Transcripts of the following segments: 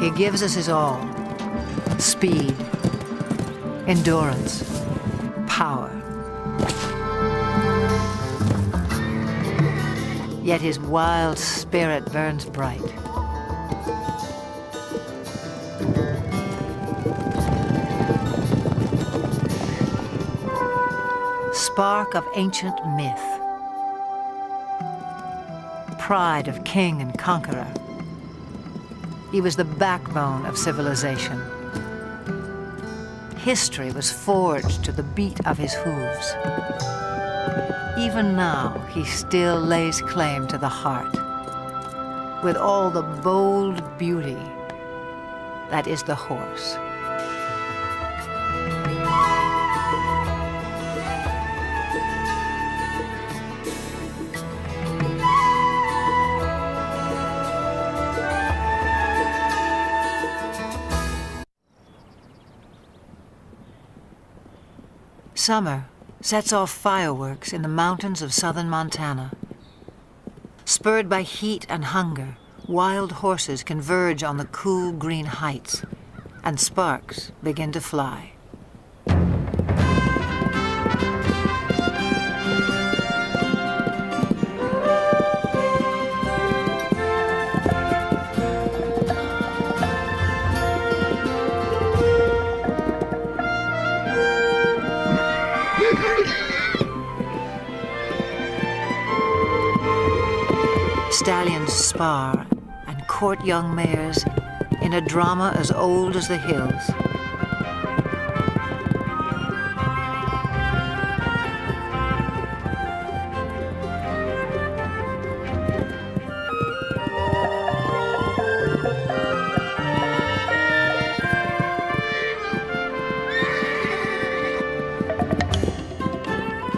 He gives us his all: speed, endurance, power. Yet his wild spirit burns bright. Spark of ancient myth, pride of king and conqueror. He was the backbone of civilization. History was forged to the beat of his hooves. Even now, he still lays claim to the heart, with all the bold beauty that is the horse. Summer sets off fireworks in the mountains of southern Montana. Spurred by heat and hunger, wild horses converge on the cool green heights, and sparks begin to fly. Stallions spar and court young mares in a drama as old as the hills.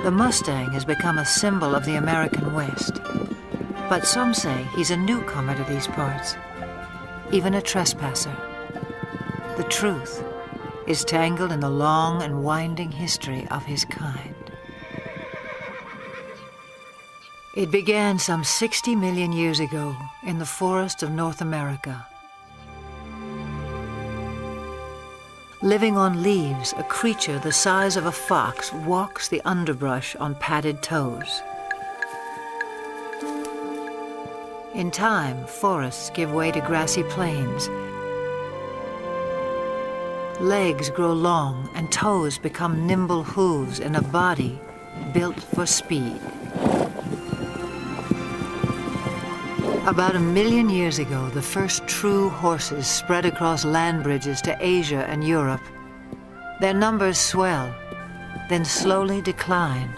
The Mustang has become a symbol of the American West. But some say he's a newcomer to these parts, even a trespasser. The truth is tangled in the long and winding history of his kind. It began some 60 million years ago in the forests of North America. Living on leaves, a creature the size of a fox walks the underbrush on padded toes. In time, forests give way to grassy plains. Legs grow long and toes become nimble hooves in a body built for speed. About 1 million years ago, the first true horses spread across land bridges to Asia and Europe. Their numbers swell, then slowly decline,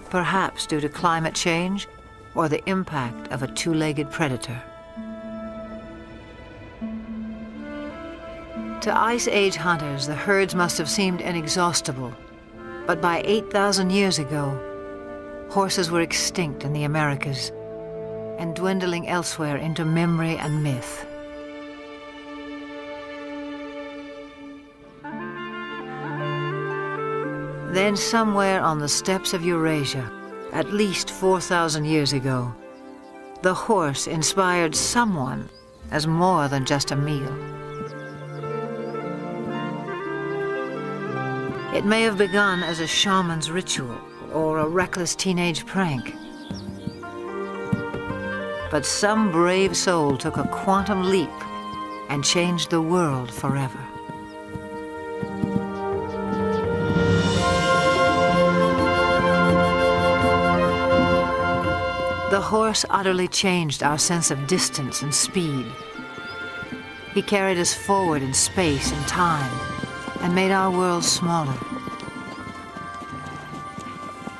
perhaps due to climate change or the impact of a two-legged predator. To Ice Age hunters, the herds must have seemed inexhaustible, but by 8,000 years ago, horses were extinct in the Americas and dwindling elsewhere into memory and myth. Then somewhere on the steppes of Eurasia, at least 4,000 years ago, the horse inspired someone as more than just a meal. It may have begun as a shaman's ritual or a reckless teenage prank. But some brave soul took a quantum leap and changed the world forever. The horse utterly changed our sense of distance and speed. He carried us forward in space and time and made our world smaller.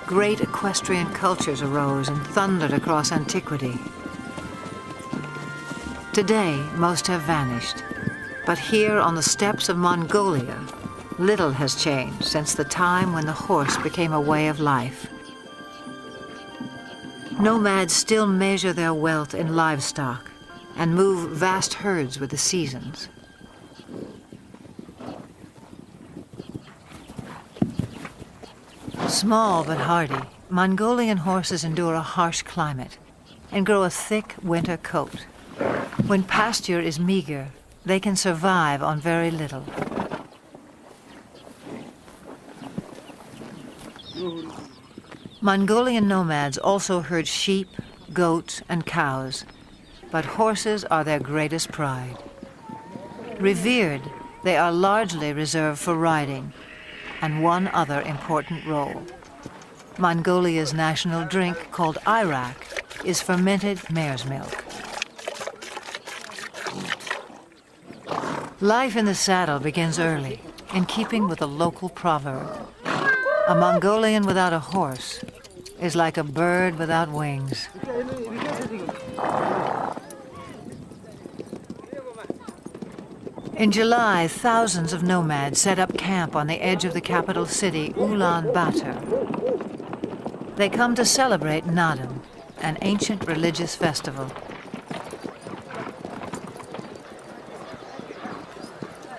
Great equestrian cultures arose and thundered across antiquity. Today, most have vanished, but here on the steppes of Mongolia, little has changed since the time when the horse became a way of life. Nomads still measure their wealth in livestock and move vast herds with the seasons. Small but hardy, Mongolian horses endure a harsh climate and grow a thick winter coat. When pasture is meager, they can survive on very little. Mongolian nomads also herd sheep, goats, and cows, but horses are their greatest pride. Revered, they are largely reserved for riding, and one other important role. Mongolia's national drink, called arak, is fermented mare's milk. Life in the saddle begins early, in keeping with a local proverb. A Mongolian without a horse is like a bird without wings. In July, thousands of nomads set up camp on the edge of the capital city, Ulaanbaatar. They come to celebrate Naadam, an ancient religious festival.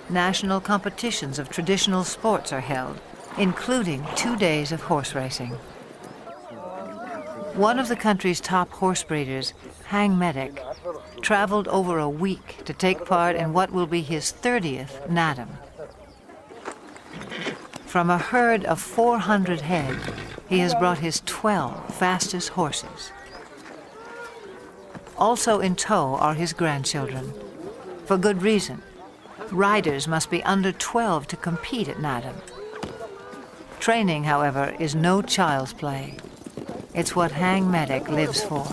National competitions of traditional sports are held, including 2 days of horse racing. One of the country's top horse breeders, Hang Medic, traveled over a week to take part in what will be his 30th Naadam. From a herd of 400 head, he has brought his 12 fastest horses. Also in tow are his grandchildren. For good reason. Riders must be under 12 to compete at Naadam. Training, however, is no child's play. It's what Hang Medic lives for.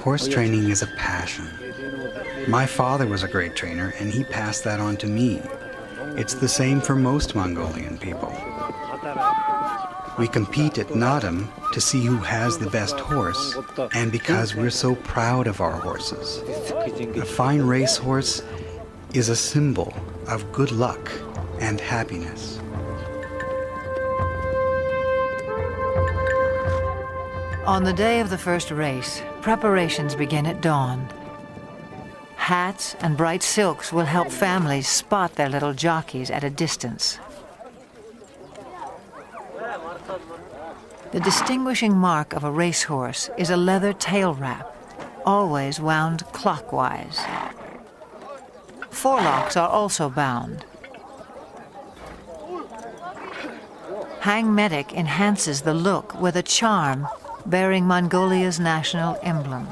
Horse training is a passion. My father was a great trainer, and he passed that on to me. It's the same for most Mongolian people. We compete at Naadam to see who has the best horse, and because we're so proud of our horses. A fine racehorse is a symbol of good luck and happiness. On the day of the first race, preparations begin at dawn. Hats and bright silks will help families spot their little jockeys at a distance. The distinguishing mark of a racehorse is a leather tail wrap, always wound clockwise. Forelocks are also bound. Hang Medic enhances the look with a charm bearing Mongolia's national emblem.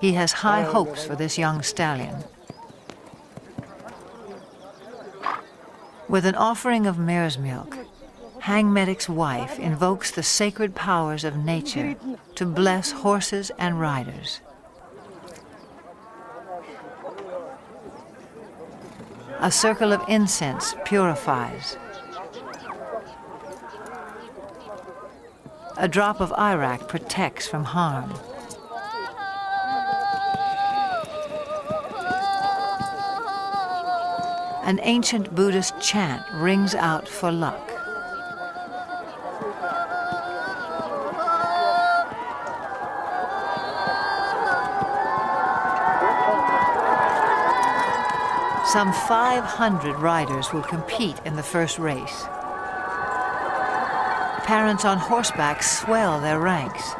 He has high hopes for this young stallion. With an offering of mare's milk, Hang Medic's wife invokes the sacred powers of nature to bless horses and riders. A circle of incense purifies. A drop of arak protects from harm. An ancient Buddhist chant rings out for luck. Some 500 riders will compete in the first race. Parents on horseback swell their ranks.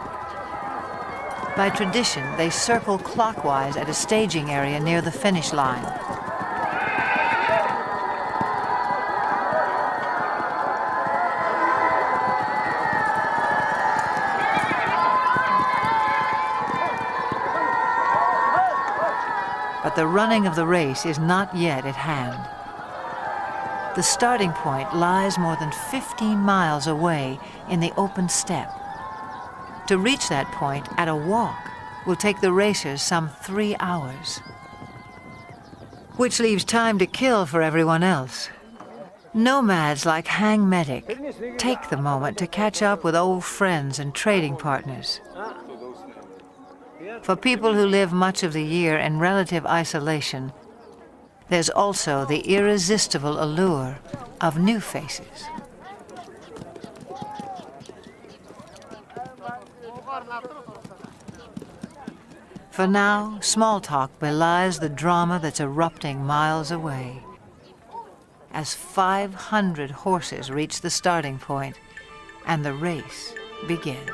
By tradition, they circle clockwise at a staging area near the finish line. But the running of the race is not yet at hand. The starting point lies more than 15 miles away in the open steppe. To reach that point at a walk will take the racers some 3 hours, which leaves time to kill for everyone else. Nomads like Hang Medic take the moment to catch up with old friends and trading partners. For people who live much of the year in relative isolation, there's also the irresistible allure of new faces. For now, small talk belies the drama that's erupting miles away. As 500 horses reach the starting point, and the race begins.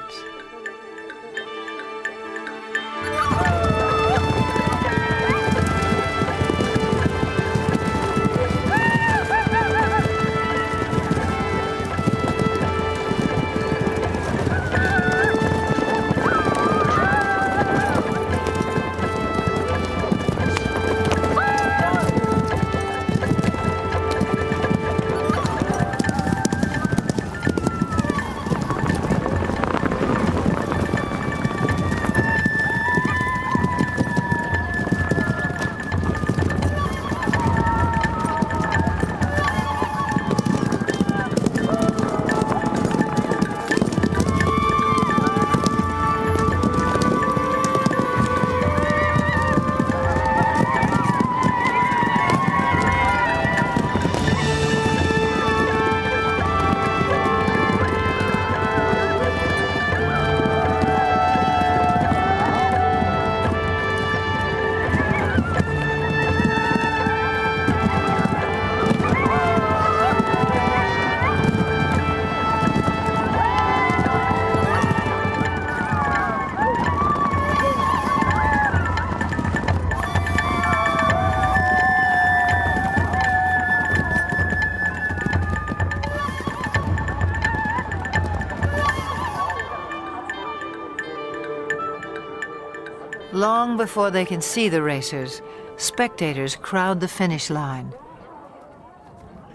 Long before they can see the racers, spectators crowd the finish line.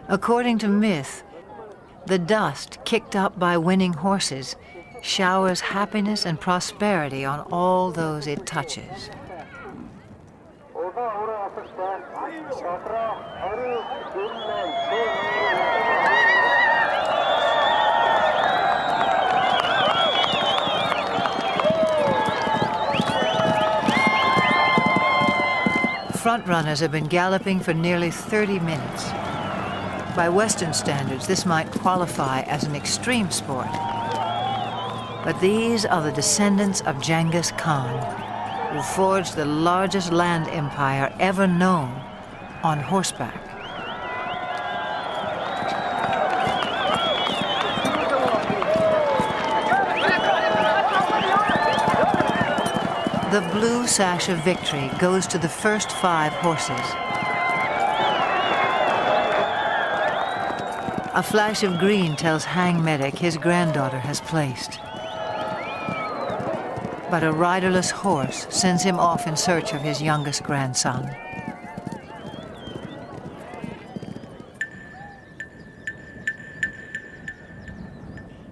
According to myth, the dust kicked up by winning horses showers happiness and prosperity on all those it touches. Front-runners have been galloping for nearly 30 minutes. By Western standards, this might qualify as an extreme sport. But these are the descendants of Genghis Khan, who forged the largest land empire ever known on horseback. The blue sash of victory goes to the first 5 horses. A flash of green tells Hang Medic his granddaughter has placed. But a riderless horse sends him off in search of his youngest grandson.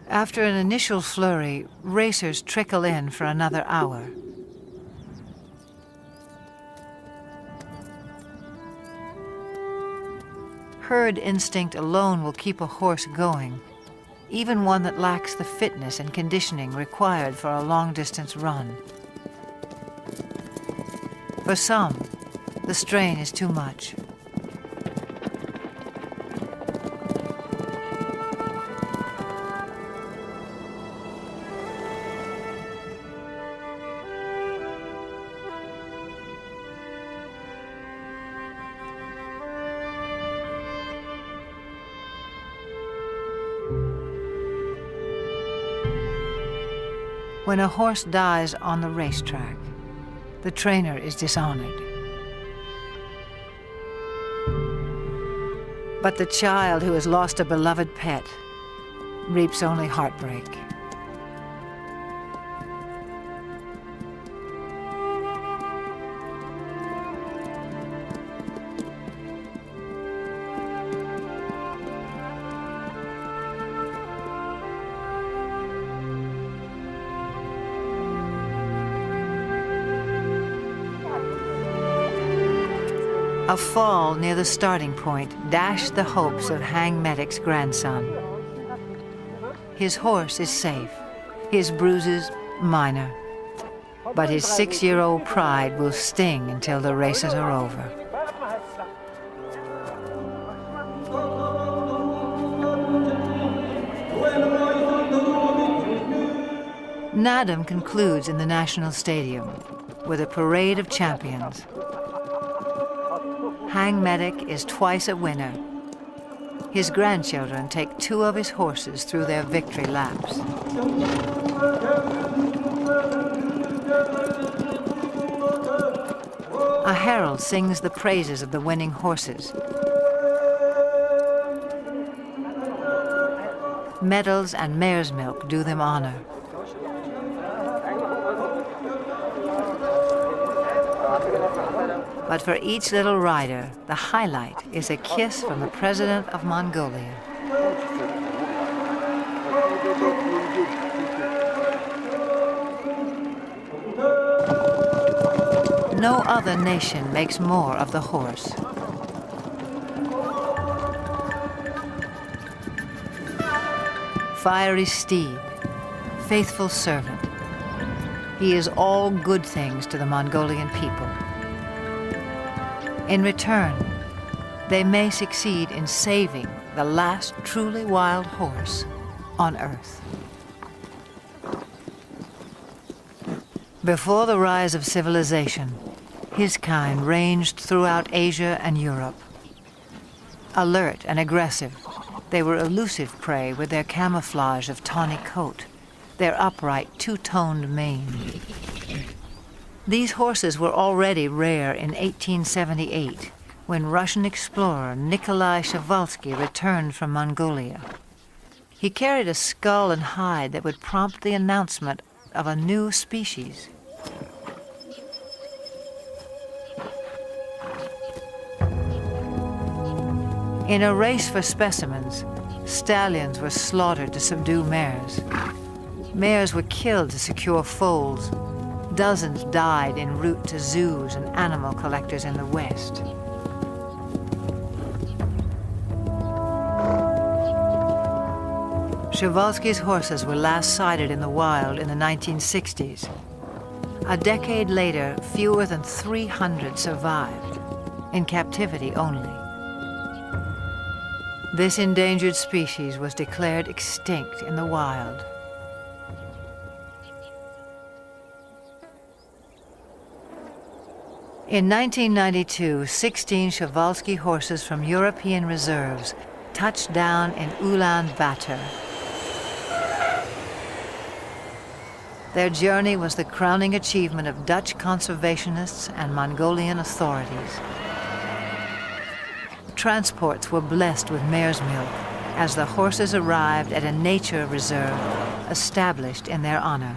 After an initial flurry, racers trickle in for another hour. Herd instinct alone will keep a horse going, even one that lacks the fitness and conditioning required for a long-distance run. For some, the strain is too much. When a horse dies on the racetrack, the trainer is dishonored. But the child who has lost a beloved pet reaps only heartbreak. A fall near the starting point dashed the hopes of Hang Medic's grandson. His horse is safe, his bruises minor, but his 6-year-old pride will sting until the races are over. Nadam concludes in the National Stadium. with a parade of champions. Hang Medic is twice a winner. His grandchildren take 2 of his horses through their victory laps. A herald sings the praises of the winning horses. Medals and mare's milk do them honor. But for each little rider, the highlight is a kiss from the president of Mongolia. No other nation makes more of the horse. Fiery steed, faithful servant. He is all good things to the Mongolian people. In return, they may succeed in saving the last truly wild horse on Earth. Before the rise of civilization, his kind ranged throughout Asia and Europe. Alert and aggressive, they were elusive prey with their camouflage of tawny coat, their upright two-toned mane. These horses were already rare in 1878, when Russian explorer Nikolai Przewalski returned from Mongolia. He carried a skull and hide that would prompt the announcement of a new species. In a race for specimens, stallions were slaughtered to subdue mares. Mares were killed to secure foals. Dozens died en route to zoos and animal collectors in the West. Przewalski's horses were last sighted in the wild in the 1960s. A decade later, fewer than 300 survived, in captivity only. This endangered species was declared extinct in the wild. In 1992, 16 Przewalski horses from European reserves touched down in Ulaanbaatar. Their journey was the crowning achievement of Dutch conservationists and Mongolian authorities. Transports were blessed with mare's milk as the horses arrived at a nature reserve established in their honor.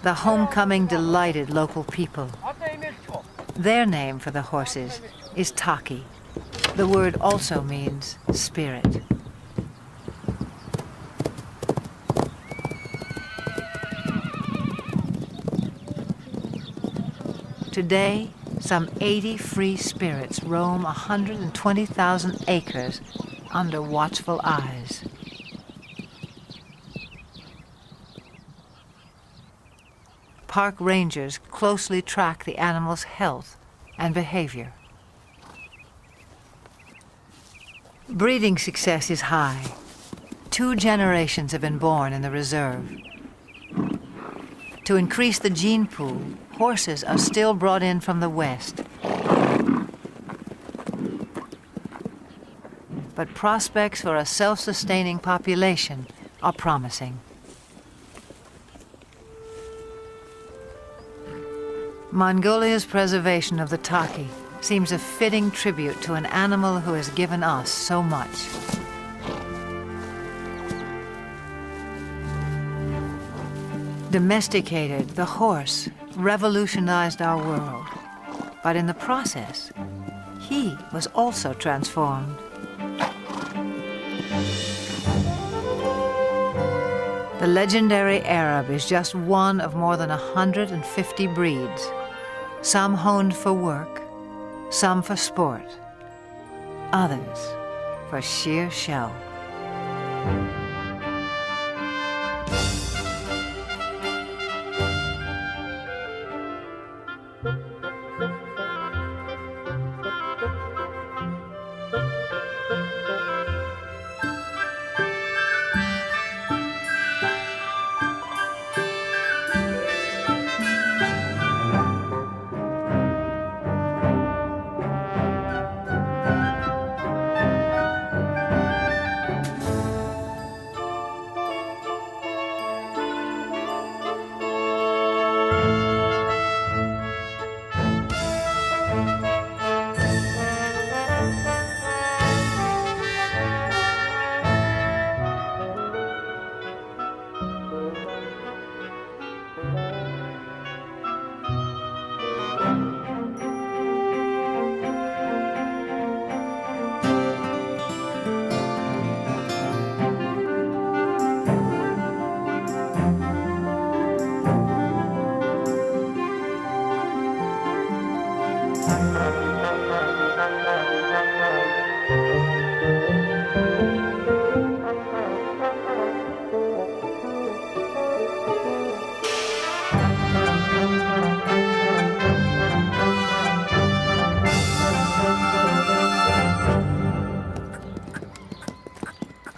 The homecoming delighted local people. Their name for the horses is Taki. The word also means spirit. Today, some 80 free spirits roam 120,000 acres under watchful eyes. Park rangers closely track the animal's health and behavior. Breeding success is high. 2 generations have been born in the reserve. To increase the gene pool, horses are still brought in from the West. But prospects for a self-sustaining population are promising. Mongolia's preservation of the Taki seems a fitting tribute to an animal who has given us so much. Domesticated, the horse revolutionized our world, but in the process, he was also transformed. The legendary Arab is just one of more than 150 breeds, some honed for work, some for sport, others for sheer show.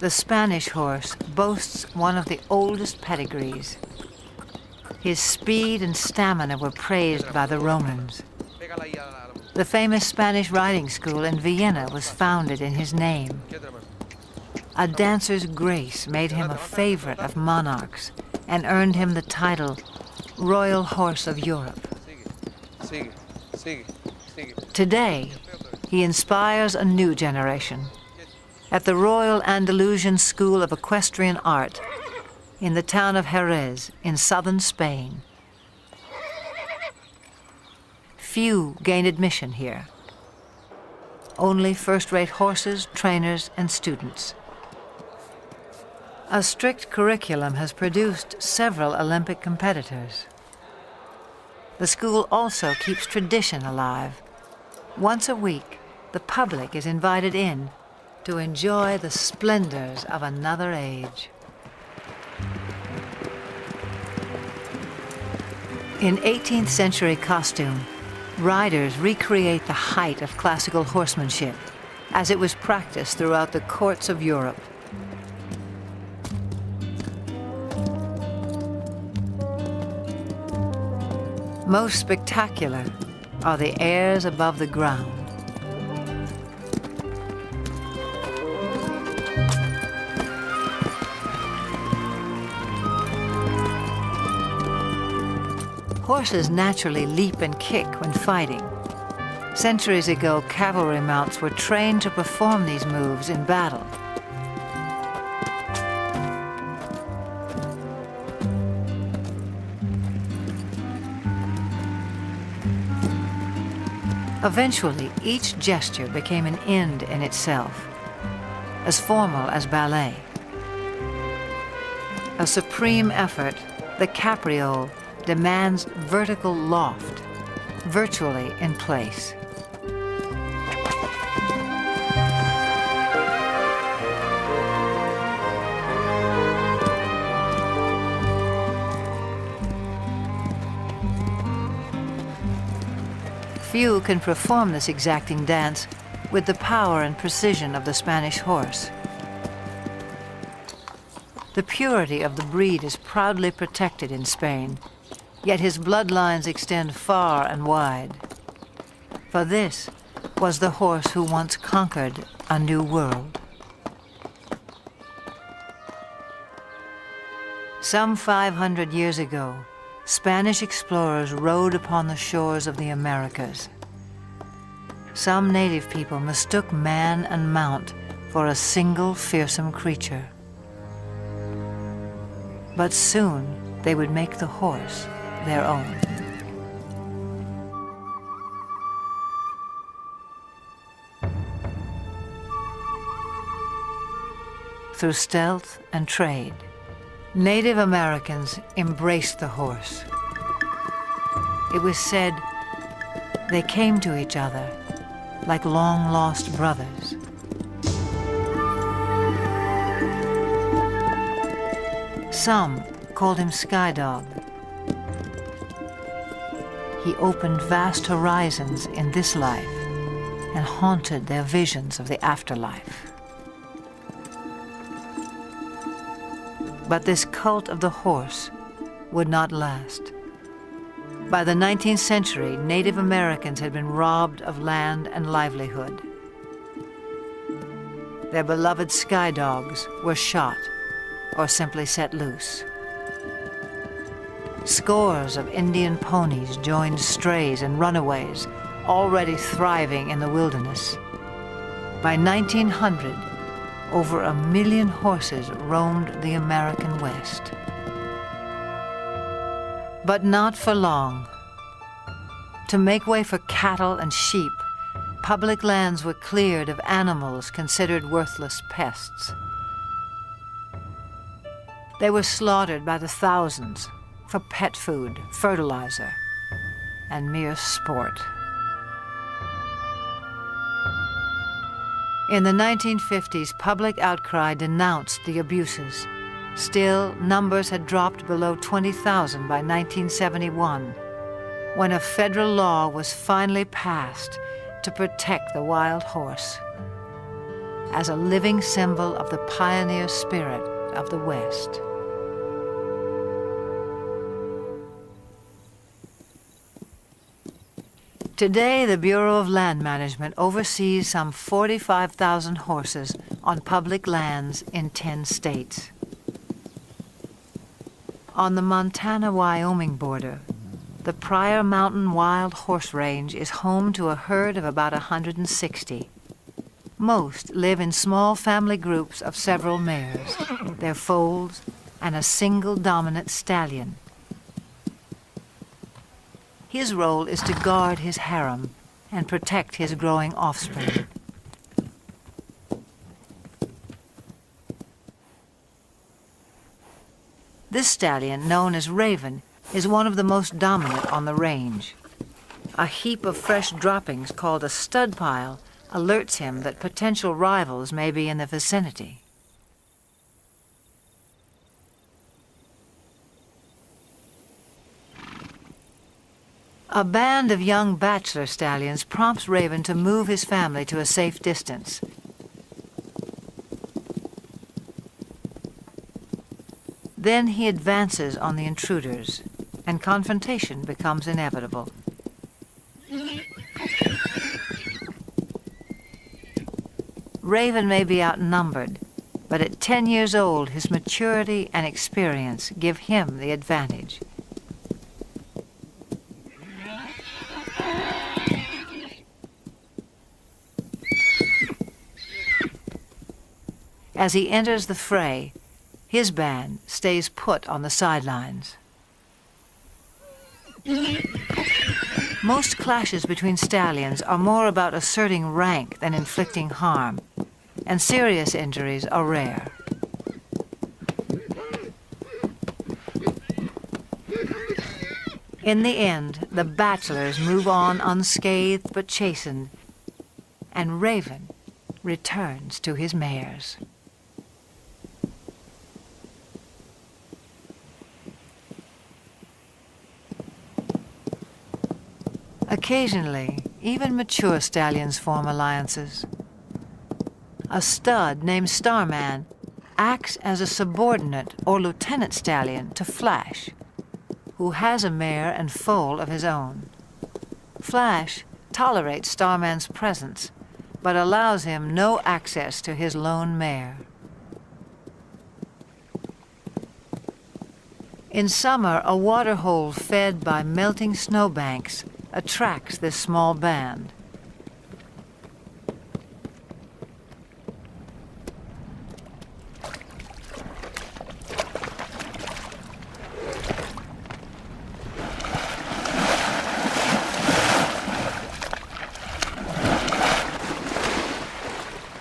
The Spanish horse boasts one of the oldest pedigrees. His speed and stamina were praised by the Romans. The famous Spanish riding school in Vienna was founded in his name. A dancer's grace made him a favorite of monarchs and earned him the title Royal Horse of Europe. Today, he inspires a new generation. At the Royal Andalusian School of Equestrian Art in the town of Jerez in southern Spain. Few gain admission here. Only first-rate horses, trainers, and students. A strict curriculum has produced several Olympic competitors. The school also keeps tradition alive. Once a week, the public is invited in to enjoy the splendors of another age. In 18th century costume, riders recreate the height of classical horsemanship as it was practiced throughout the courts of Europe. Most spectacular are the airs above the ground. Horses naturally leap and kick when fighting. Centuries ago, cavalry mounts were trained to perform these moves in battle. Eventually, each gesture became an end in itself, as formal as ballet. A supreme effort, the capriole demands vertical loft, virtually in place. Few can perform this exacting dance with the power and precision of the Spanish horse. The purity of the breed is proudly protected in Spain, yet his bloodlines extend far and wide. For this was the horse who once conquered a new world. Some 500 years ago, Spanish explorers rode upon the shores of the Americas. Some native people mistook man and mount for a single fearsome creature. But soon they would make the horse their own. Through stealth and trade, Native Americans embraced the horse. It was said they came to each other like long-lost brothers. Some called him Sky Dog. He opened vast horizons in this life and haunted their visions of the afterlife. But this cult of the horse would not last. By the 19th century, Native Americans had been robbed of land and livelihood. Their beloved sky dogs were shot or simply set loose. Scores of Indian ponies joined strays and runaways, already thriving in the wilderness. By 1900, over 1 million horses roamed the American West. But not for long. To make way for cattle and sheep, public lands were cleared of animals considered worthless pests. They were slaughtered by the thousands for pet food, fertilizer, and mere sport. In the 1950s, public outcry denounced the abuses. Still, numbers had dropped below 20,000 by 1971, when a federal law was finally passed to protect the wild horse. as a living symbol of the pioneer spirit of the West. Today, the Bureau of Land Management oversees some 45,000 horses on public lands in 10 states. On the Montana-Wyoming border, the Pryor Mountain Wild Horse Range is home to a herd of about 160. Most live in small family groups of several mares, their foals, and a single dominant stallion. His role is to guard his harem and protect his growing offspring. This stallion, known as Raven, is one of the most dominant on the range. A heap of fresh droppings called a stud pile alerts him that potential rivals may be in the vicinity. A band of young bachelor stallions prompts Raven to move his family to a safe distance. Then he advances on the intruders, and confrontation becomes inevitable. Raven may be outnumbered, but at 10 years old, his maturity and experience give him the advantage. As he enters the fray, his band stays put on the sidelines. Most clashes between stallions are more about asserting rank than inflicting harm, and serious injuries are rare. In the end, the bachelors move on unscathed but chastened, and Raven returns to his mares. Occasionally, even mature stallions form alliances. A stud named Starman acts as a subordinate or lieutenant stallion to Flash, who has a mare and foal of his own. Flash tolerates Starman's presence, but allows him no access to his lone mare. In summer, a waterhole fed by melting snowbanks attracts this small band.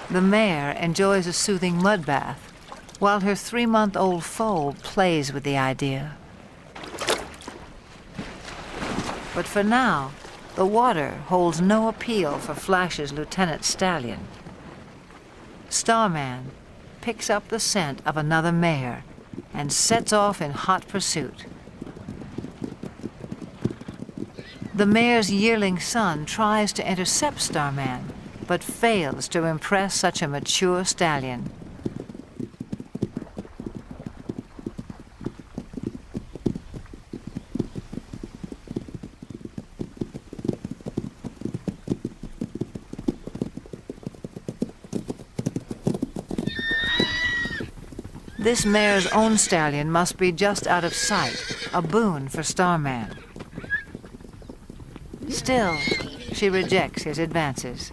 The mare enjoys a soothing mud bath, while her 3-month-old foal plays with the idea. But for now, the water holds no appeal for Flash's lieutenant stallion. Starman picks up the scent of another mare and sets off in hot pursuit. The mare's yearling son tries to intercept Starman, but fails to impress such a mature stallion. This mare's own stallion must be just out of sight, a boon for Starman. Still, she rejects his advances.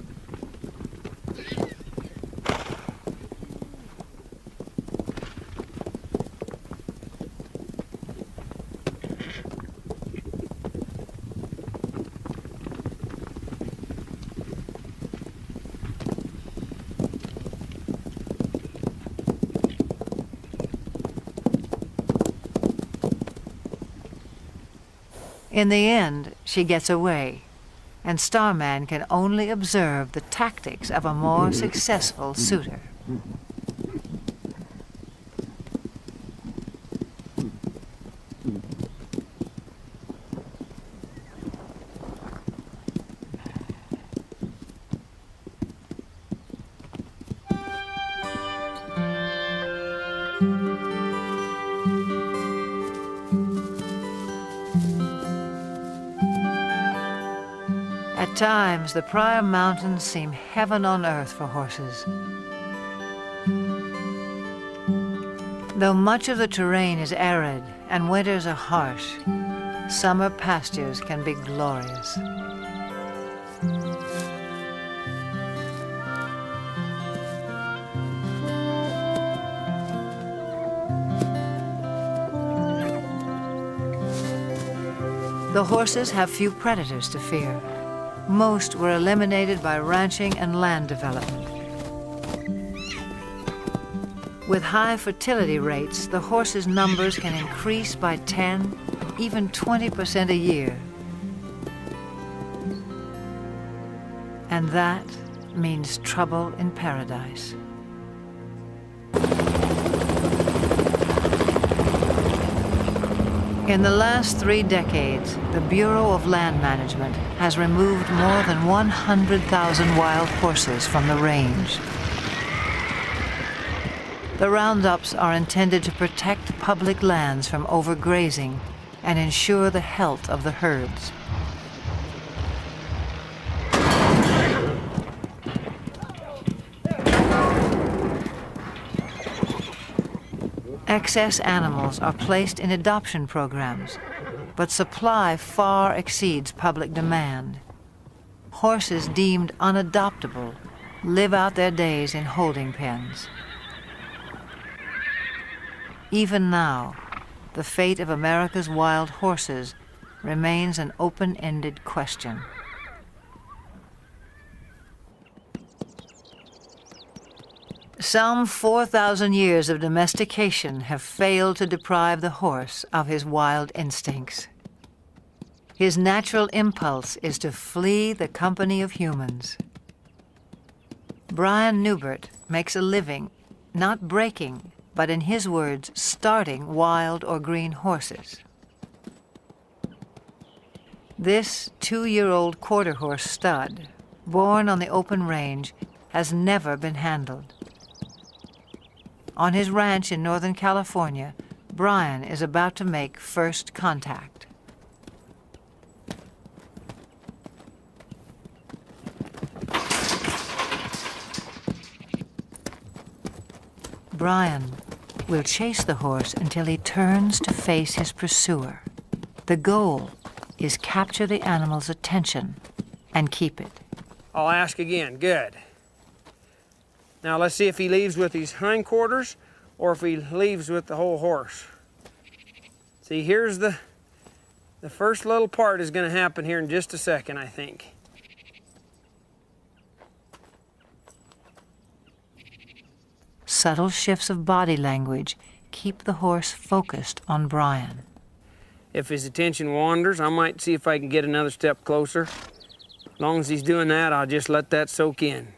In the end, she gets away, and Starman can only observe the tactics of a more successful suitor. times, the Pryor Mountains seem heaven on earth for horses. Though much of the terrain is arid and winters are harsh, summer pastures can be glorious. The horses have few predators to fear. Most were eliminated by ranching and land development. With high fertility rates, the horses' numbers can increase by 10, even 20% a year. And that means trouble in paradise. In the last 3 decades, the Bureau of Land Management has removed more than 100,000 wild horses from the range. The roundups are intended to protect public lands from overgrazing and ensure the health of the herds. Excess animals are placed in adoption programs, but supply far exceeds public demand. Horses deemed unadoptable live out their days in holding pens. Even now, the fate of America's wild horses remains an open-ended question. Some 4,000 years of domestication have failed to deprive the horse of his wild instincts. His natural impulse is to flee the company of humans. Brian Newbert makes a living not breaking, but in his words, starting wild or green horses. This 2-year-old quarter horse stud, born on the open range, has never been handled. On his ranch in Northern California, Brian is about to make first contact. Brian will chase the horse until he turns to face his pursuer. The goal is capture the animal's attention and keep it. I'll ask again. Good. Now let's see if he leaves with his hindquarters or if he leaves with the whole horse. See, here's the first little part is going to happen here in just a second, I think. Subtle shifts of body language keep the horse focused on Brian. If his attention wanders, I might see if I can get another step closer. As long as he's doing that, I'll just let that soak in.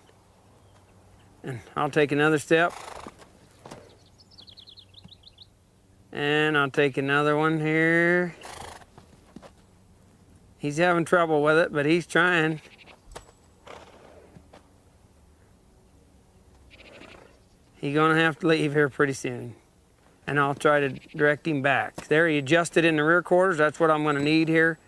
And I'll take another step. And I'll take another one here. He's having trouble with it, but he's trying. He's gonna have to leave here pretty soon. And I'll try to direct him back. There, he adjusted in the rear quarters. That's what I'm gonna need here.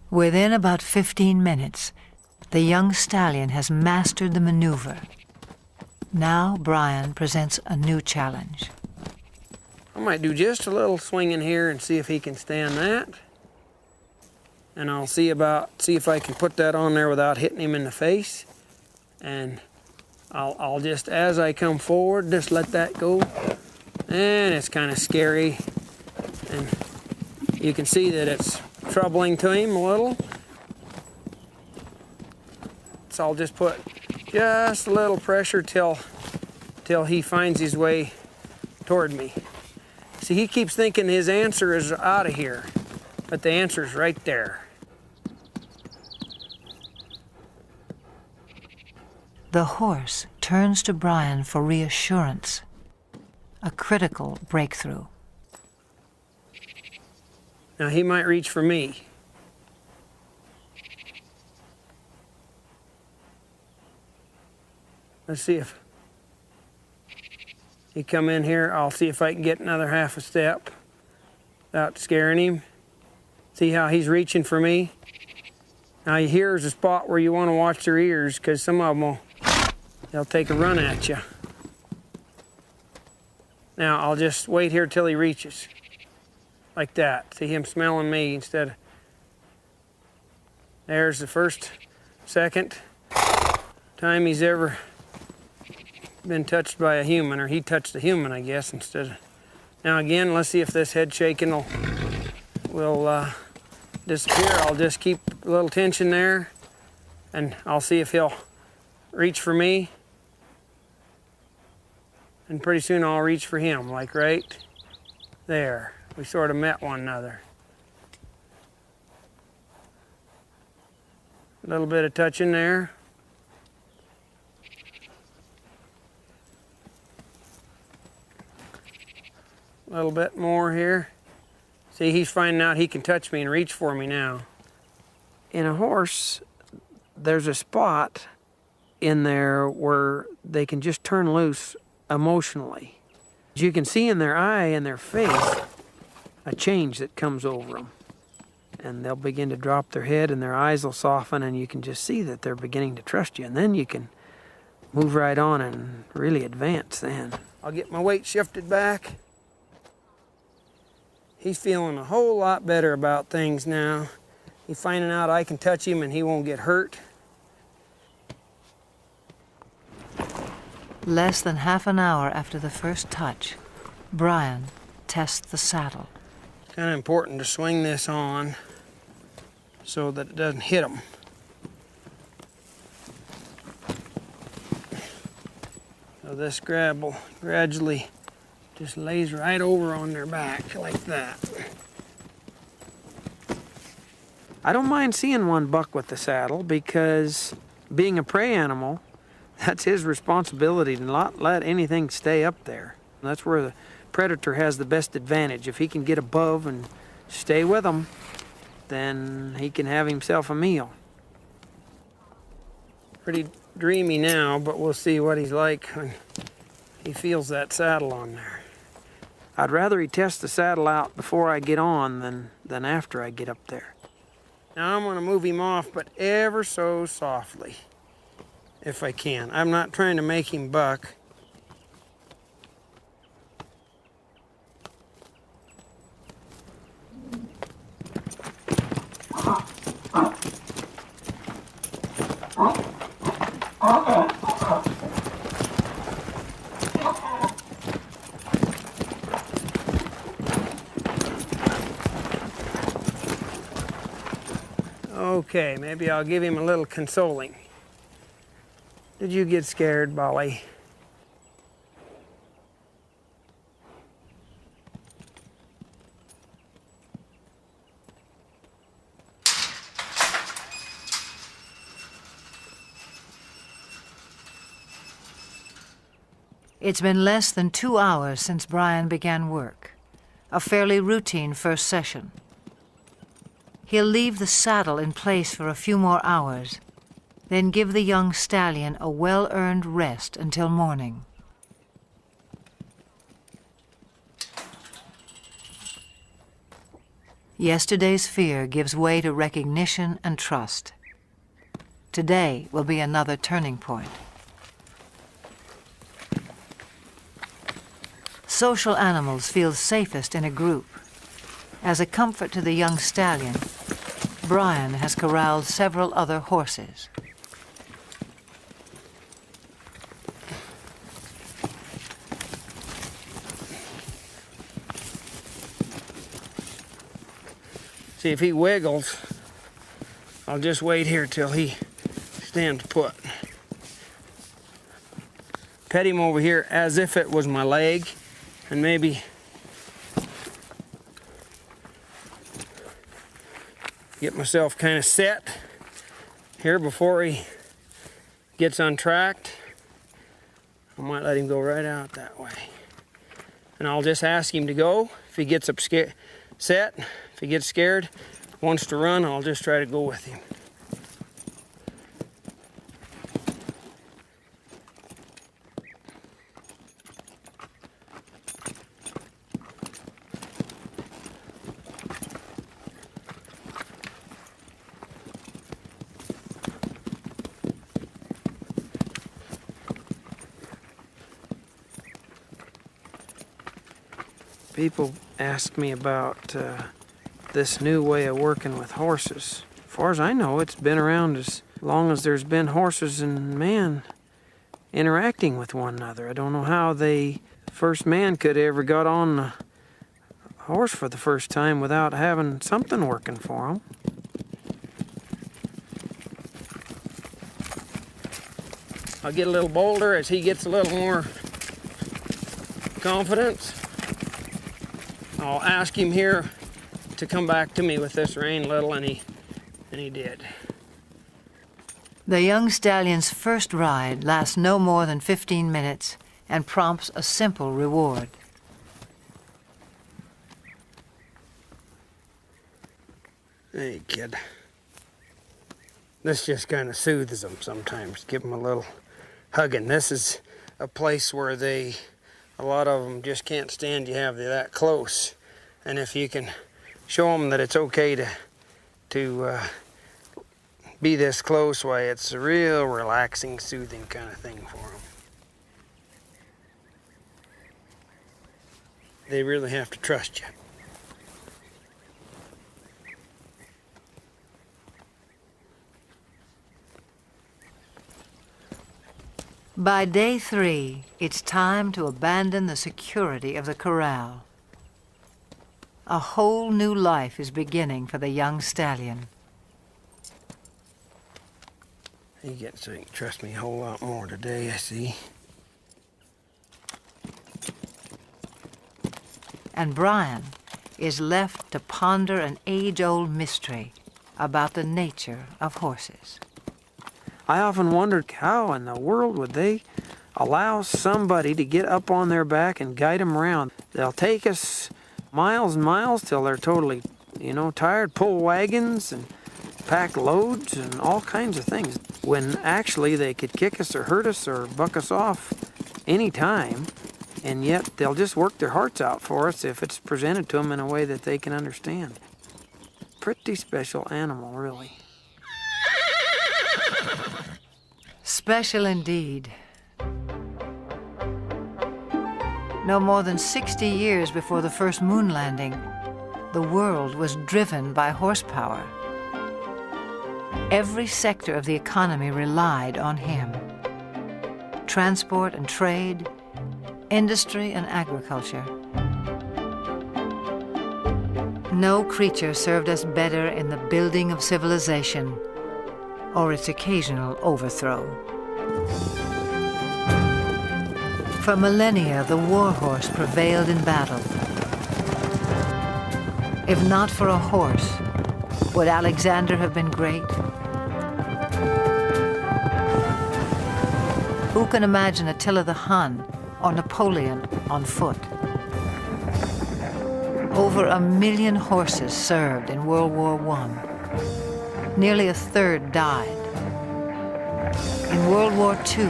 Within about 15 minutes, the young stallion has mastered the maneuver. Now Brian presents a new challenge. I might do just a little swinging here and see if he can stand that. And I'll see if I can put that on there without hitting him in the face. And I'll just, as I come forward, just let that go. And it's kind of scary. And you can see that it's troubling to him a little. So I'll just put just a little pressure till he finds his way toward me. See, he keeps thinking his answer is out of here, but the answer's right there. The horse turns to Brian for reassurance, a critical breakthrough. Now he might reach for me. Let's see if... He come in here, I'll see if I can get another half a step without scaring him. See how he's reaching for me? Now here's a spot where you want to watch their ears, because some of them they'll take a run at you. Now I'll just wait here till he reaches. Like that. See him smelling me instead of... There's the first, second time he's ever been touched by a human, or he touched a human, I guess, instead of... Now again, let's see if this head shaking will disappear. I'll just keep a little tension there, and I'll see if he'll reach for me. And pretty soon I'll reach for him, like right there. We sort of met one another. A little bit of touching there. A little bit more here. See, he's finding out he can touch me and reach for me now. In a horse, there's a spot in there where they can just turn loose emotionally. You can see in their eye and their face a change that comes over them. And they'll begin to drop their head and their eyes will soften, and you can just see that they're beginning to trust you. And then you can move right on and really advance then. I'll get my weight shifted back. He's feeling a whole lot better about things now. He's finding out I can touch him and he won't get hurt. Less than half an hour after the first touch, Brian tests the saddle. It's kind of important to swing this on so that it doesn't hit him. So this grab will gradually just lays right over on their back like that. I don't mind seeing one buck with the saddle, because being a prey animal, that's his responsibility to not let anything stay up there. That's where the predator has the best advantage. If he can get above and stay with them, then he can have himself a meal. Pretty dreamy now, but we'll see what he's like when he feels that saddle on there. I'd rather he test the saddle out before I get on than after I get up there. Now I'm gonna move him off, but ever so softly, if I can. I'm not trying to make him buck. Okay, maybe I'll give him a little consoling. Did you get scared, Bolly? It's been less than 2 hours since Brian began work, a fairly routine first session. He'll leave the saddle in place for a few more hours, then give the young stallion a well-earned rest until morning. Yesterday's fear gives way to recognition and trust. Today will be another turning point. Social animals feel safest in a group. As a comfort to the young stallion, Brian has corralled several other horses. See, if he wiggles, I'll just wait here till he stands put. Pet him over here as if it was my leg, and maybe get myself kind of set here before he gets untracked. I might let him go right out that way. And I'll just ask him to go. If he gets up set, if he gets scared, wants to run, I'll just try to go with him. People ask me about this new way of working with horses. As far as I know, it's been around as long as there's been horses and man interacting with one another. I don't know how the first man could ever got on a horse for the first time without having something working for him. I'll get a little bolder as he gets a little more confidence. I'll ask him here to come back to me with this rein a little, and he did. The young stallion's first ride lasts no more than 15 minutes and prompts a simple reward. Hey, kid. This just kind of soothes them sometimes. Give them a little hugging. This is a place where a lot of them just can't stand you have you that close. And if you can show them that it's okay to be this close, why, it's a real relaxing, soothing kind of thing for them. They really have to trust you. By day 3, it's time to abandon the security of the corral. A whole new life is beginning for the young stallion. You get so you can trust me a whole lot more today, I see. And Brian is left to ponder an age-old mystery about the nature of horses. I often wondered how in the world would they allow somebody to get up on their back and guide them around. They'll take us miles and miles till they're totally, tired, pull wagons and pack loads and all kinds of things, when actually they could kick us or hurt us or buck us off any time, and yet they'll just work their hearts out for us if it's presented to them in a way that they can understand. Pretty special animal, really. Special indeed. No more than 60 years before the first moon landing, the world was driven by horsepower. Every sector of the economy relied on him. Transport and trade, industry and agriculture. No creature served us better in the building of civilization or its occasional overthrow. For millennia, the war horse prevailed in battle. If not for a horse, would Alexander have been great? Who can imagine Attila the Hun or Napoleon on foot? Over 1 million horses served in World War I. Nearly a third died. In World War II,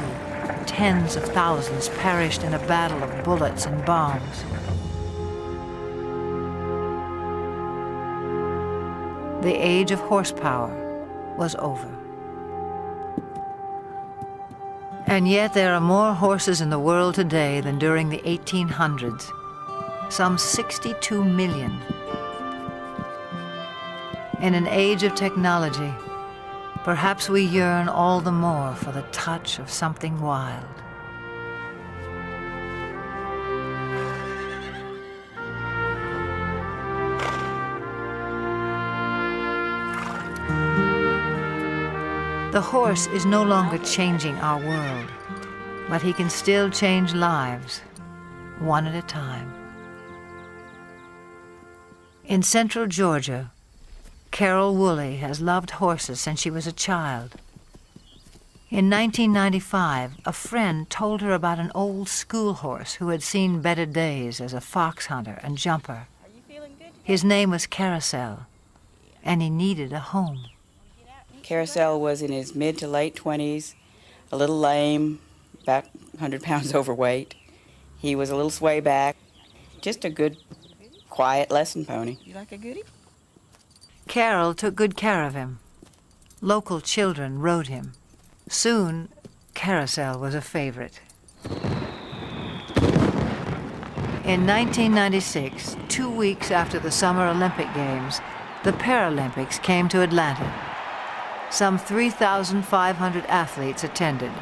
tens of thousands perished in a battle of bullets and bombs. The age of horsepower was over. And yet there are more horses in the world today than during the 1800s, some 62 million. In an age of technology, perhaps we yearn all the more for the touch of something wild. The horse is no longer changing our world, but he can still change lives, one at a time. In central Georgia, Carol Woolley has loved horses since she was a child. In 1995, a friend told her about an old school horse who had seen better days as a fox hunter and jumper. His name was Carousel, and he needed a home. Carousel was in his mid to late 20s, a little lame, about 100 pounds overweight. He was a little sway back, just a good, quiet lesson pony. You like a goodie? Carol took good care of him. Local children rode him. Soon, Carousel was a favorite. In 1996, 2 weeks after the Summer Olympic Games, the Paralympics came to Atlanta. Some 3,500 athletes attended.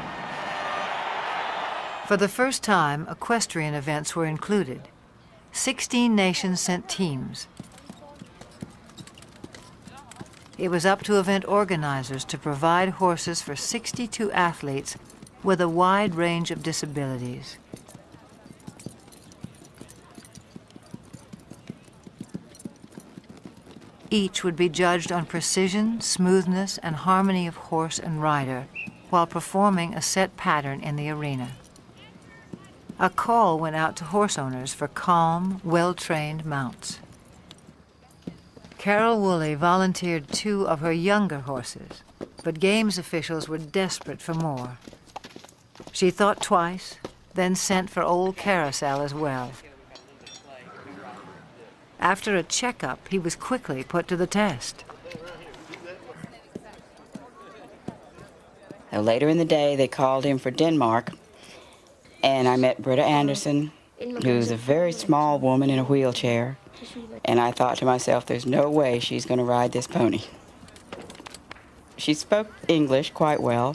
For the first time, equestrian events were included. 16 nations sent teams. It was up to event organizers to provide horses for 62 athletes with a wide range of disabilities. Each would be judged on precision, smoothness, and harmony of horse and rider while performing a set pattern in the arena. A call went out to horse owners for calm, well-trained mounts. Carol Woolley volunteered 2 of her younger horses, but games officials were desperate for more. She thought twice, then sent for old Carousel as well. After a checkup, he was quickly put to the test. Later in the day, they called him for Denmark, and I met Britta Anderson, who's a very small woman in a wheelchair, and I thought to myself, there's no way she's going to ride this pony. She spoke English quite well,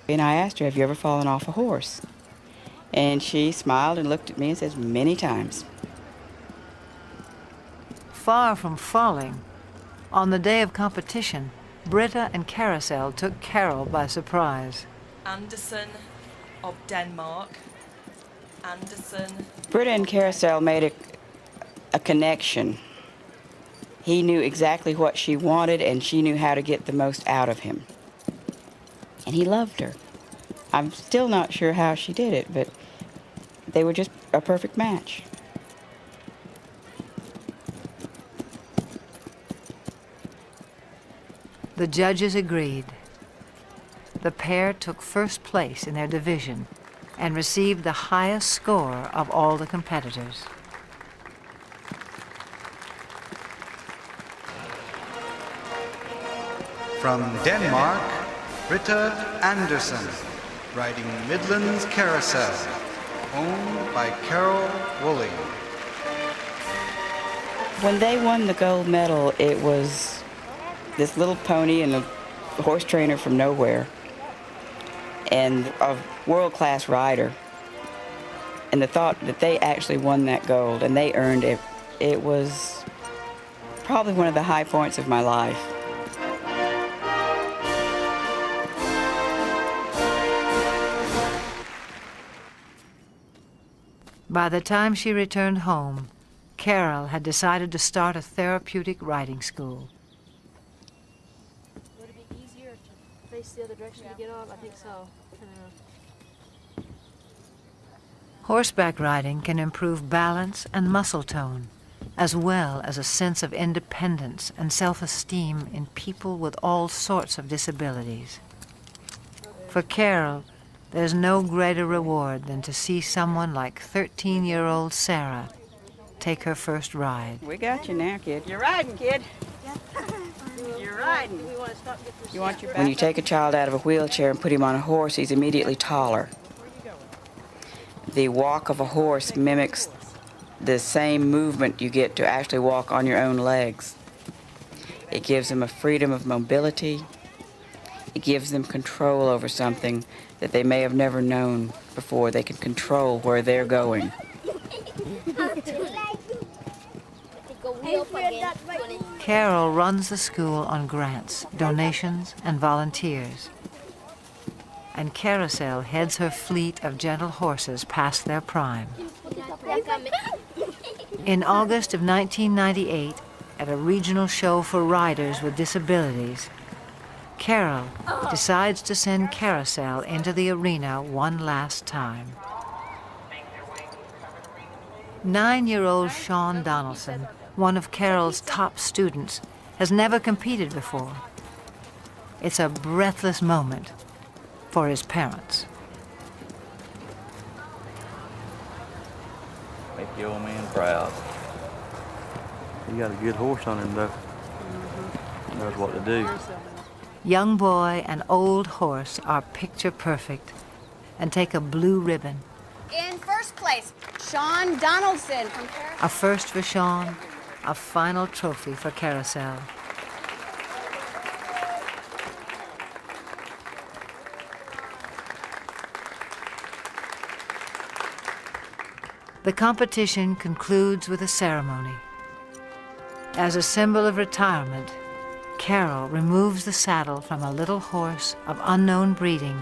and I asked her, have you ever fallen off a horse? And she smiled and looked at me and says, many times. Far from falling, on the day of competition, Britta and Carousel took Carol by surprise. Anderson of Denmark. Anderson. Britta and Carousel made a connection. He knew exactly what she wanted, and she knew how to get the most out of him. And he loved her. I'm still not sure how she did it, but they were just a perfect match. The judges agreed. The pair took first place in their division and received the highest score of all the competitors. From Denmark, Britta Anderson, riding Midland's Carousel, owned by Carol Woolley. When they won the gold medal, it was this little pony and a horse trainer from nowhere, and a world-class rider. And the thought that they actually won that gold and they earned it, it was probably one of the high points of my life. By the time she returned home, Carol had decided to start a therapeutic riding school. Would it be easier to face the other direction to get off? I think so. Horseback riding can improve balance and muscle tone, as well as a sense of independence and self-esteem in people with all sorts of disabilities. For Carol, there's no greater reward than to see someone like 13-year-old Sarah take her first ride. We got you now, kid. You're riding, kid. You're riding. You want your back? When you take a child out of a wheelchair and put him on a horse, he's immediately taller. The walk of a horse mimics the same movement you get to actually walk on your own legs. It gives them a freedom of mobility. It gives them control over something that they may have never known before. They can control where they're going. Carol runs the school on grants, donations, and volunteers. And Carousel heads her fleet of gentle horses past their prime. In August of 1998, at a regional show for riders with disabilities, Carol decides to send Carousel into the arena one last time. 9-year-old Sean Donaldson, one of Carol's top students, has never competed before. It's a breathless moment for his parents. Make your old man proud. You got a good horse on him, though. Knows what to do. Young boy and old horse are picture perfect and take a blue ribbon. In first first place, Sean Donaldson from Carousel. A first for Sean, a final trophy for Carousel. The competition concludes with a ceremony. As a symbol of retirement, Carol removes the saddle from a little horse of unknown breeding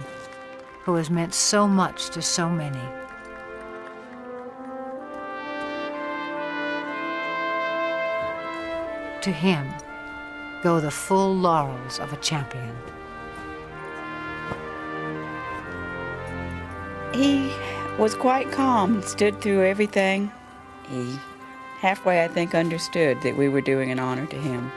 who has meant so much to so many. To him go the full laurels of a champion. He was quite calm and stood through everything. He halfway, I think, understood that we were doing an honor to him.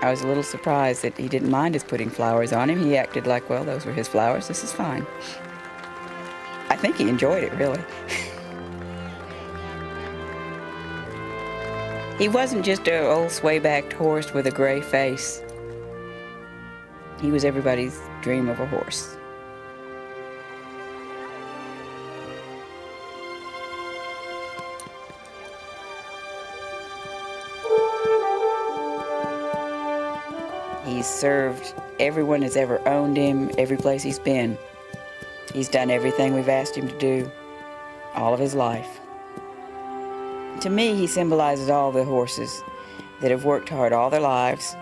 I was a little surprised that he didn't mind us putting flowers on him. He acted like, well, those were his flowers, this is fine. I think he enjoyed it, really. He wasn't just an old sway-backed horse with a gray face. He was everybody's dream of a horse. He's served everyone that's ever owned him, every place he's been. He's done everything we've asked him to do, all of his life. To me, he symbolizes all the horses that have worked hard all their lives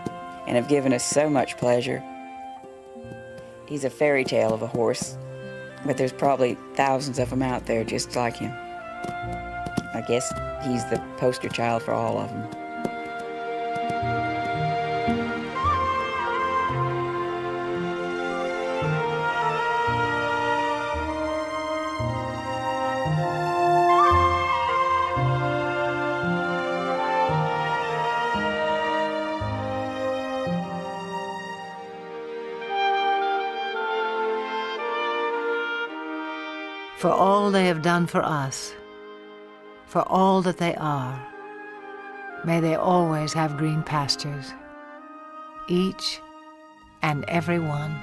and have given us so much pleasure. He's a fairy tale of a horse, but there's probably thousands of them out there just like him. I guess he's the poster child for all of them. For all they have done for us, for all that they are, may they always have green pastures, each and every one.